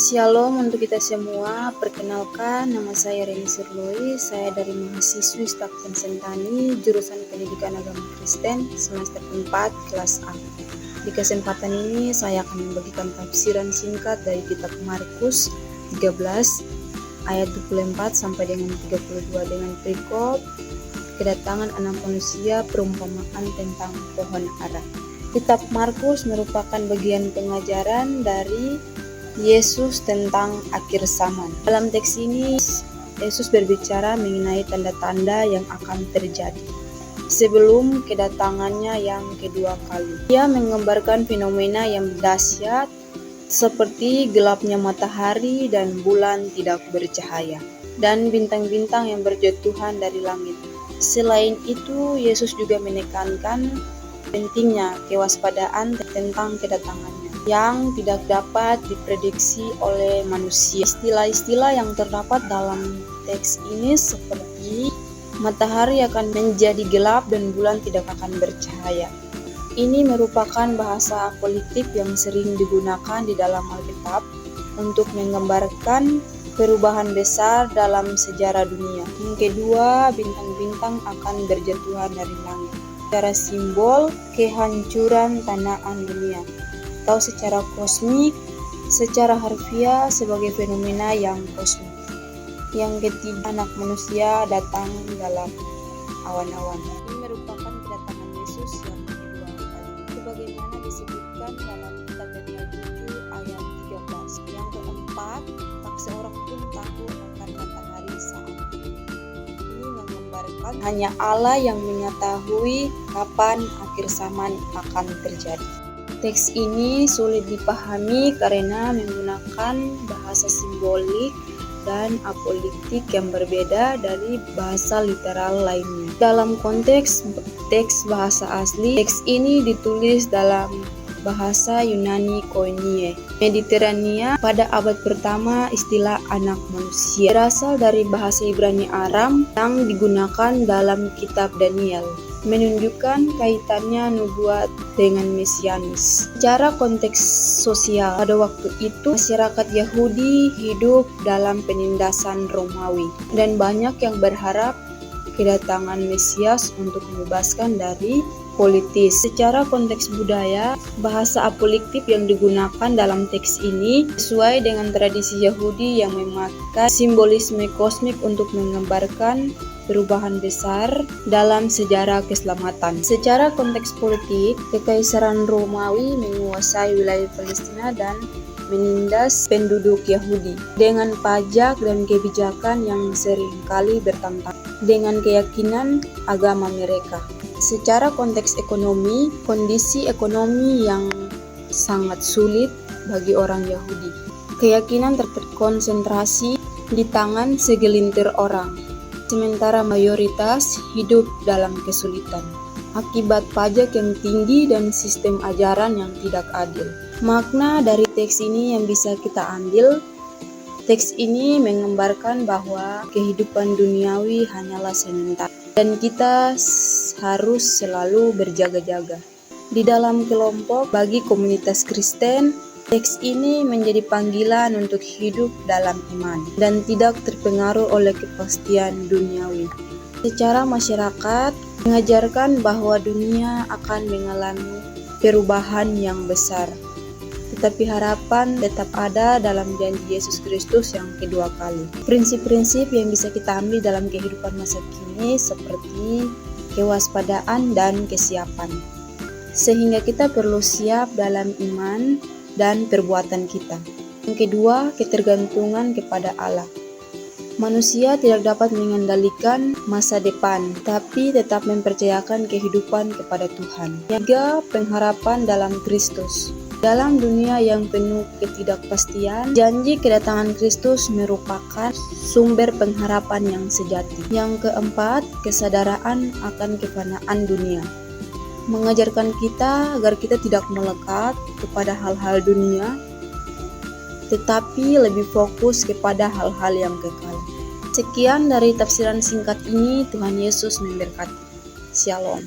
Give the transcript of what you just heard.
Shalom untuk kita semua. Perkenalkan, nama saya Reni Sirloi. Saya dari mahasiswi Staf Sentani, jurusan Pendidikan Agama Kristen, semester 4, kelas A. Di kesempatan ini saya akan membagikan tafsiran singkat dari kitab Markus 13 ayat 24 sampai dengan 32 dengan perikop kedatangan anak manusia, perumpamaan tentang pohon ara. Kitab Markus merupakan bagian pengajaran dari Yesus tentang akhir zaman. Dalam teks ini, Yesus berbicara mengenai tanda-tanda yang akan terjadi sebelum kedatangannya yang kedua kali. Ia menggambarkan fenomena yang dahsyat seperti gelapnya matahari dan bulan tidak bercahaya, dan bintang-bintang yang berjatuhan dari langit. Selain itu, Yesus juga menekankan pentingnya kewaspadaan tentang kedatangannya yang tidak dapat diprediksi oleh manusia. Istilah-istilah yang terdapat dalam teks ini seperti matahari akan menjadi gelap dan bulan tidak akan bercahaya. Ini merupakan bahasa politik yang sering digunakan di dalam Alkitab untuk menggambarkan perubahan besar dalam sejarah dunia. Yang kedua, bintang-bintang akan berjatuhan dari langit. Secara simbol kehancuran tanaan dunia, atau secara kosmik, secara harfiah sebagai fenomena yang kosmik. Yang ketiga, anak manusia datang dalam awan-awan. Ini merupakan kedatangan Yesus yang kedua kali, sebagaimana disebutkan dalam kitab Daniel 7 ayat 13. Yang keempat, tak seorang pun tahu akan matahari saat ini. Ini menggambarkan hanya Allah yang mengetahui kapan akhir zaman akan terjadi. Teks ini sulit dipahami karena menggunakan bahasa simbolik dan apolitik yang berbeda dari bahasa literal lainnya. Dalam konteks teks bahasa asli, teks ini ditulis dalam bahasa Yunani Koine Mediterania pada abad pertama. Istilah anak manusia berasal dari bahasa Ibrani Aram yang digunakan dalam kitab Daniel, menunjukkan kaitannya nubuat dengan Mesianis. Secara konteks sosial, pada waktu itu masyarakat Yahudi hidup dalam penindasan Romawi, dan banyak yang berharap kedatangan Mesias untuk membebaskan dari politis. Secara konteks budaya, bahasa apolitik yang digunakan dalam teks ini sesuai dengan tradisi Yahudi yang memakai simbolisme kosmik untuk menggambarkan perubahan besar dalam sejarah keselamatan. Secara konteks politik, Kekaisaran Romawi menguasai wilayah Palestina dan menindas penduduk Yahudi dengan pajak dan kebijakan yang seringkali bertentangan dengan keyakinan agama mereka. Secara konteks ekonomi, kondisi ekonomi yang sangat sulit bagi orang Yahudi. Keyakinan terkonsentrasi di tangan segelintir orang, sementara mayoritas hidup dalam kesulitan akibat pajak yang tinggi dan sistem ajaran yang tidak adil. Makna dari teks ini yang bisa kita ambil, teks ini menggambarkan bahwa kehidupan duniawi hanyalah sementara dan kita harus selalu berjaga-jaga. Di dalam kelompok bagi komunitas Kristen, teks ini menjadi panggilan untuk hidup dalam iman dan tidak terpengaruh oleh kepastian duniawi. Secara masyarakat, mengajarkan bahwa dunia akan mengalami perubahan yang besar, tetapi harapan tetap ada dalam janji Yesus Kristus yang kedua kali. Prinsip-prinsip yang bisa kita ambil dalam kehidupan masa kini seperti kewaspadaan dan kesiapan, sehingga kita perlu siap dalam iman dan perbuatan kita. Yang kedua, ketergantungan kepada Allah. Manusia tidak dapat mengendalikan masa depan, tapi tetap mempercayakan kehidupan kepada Tuhan. Yang ketiga, pengharapan dalam Kristus. Dalam dunia yang penuh ketidakpastian, janji kedatangan Kristus merupakan sumber pengharapan yang sejati. Yang keempat, kesadaran akan kefanaan dunia. Mengajarkan kita agar kita tidak melekat kepada hal-hal dunia, tetapi lebih fokus kepada hal-hal yang kekal. Sekian dari tafsiran singkat ini. Tuhan Yesus memberkati. Shalom.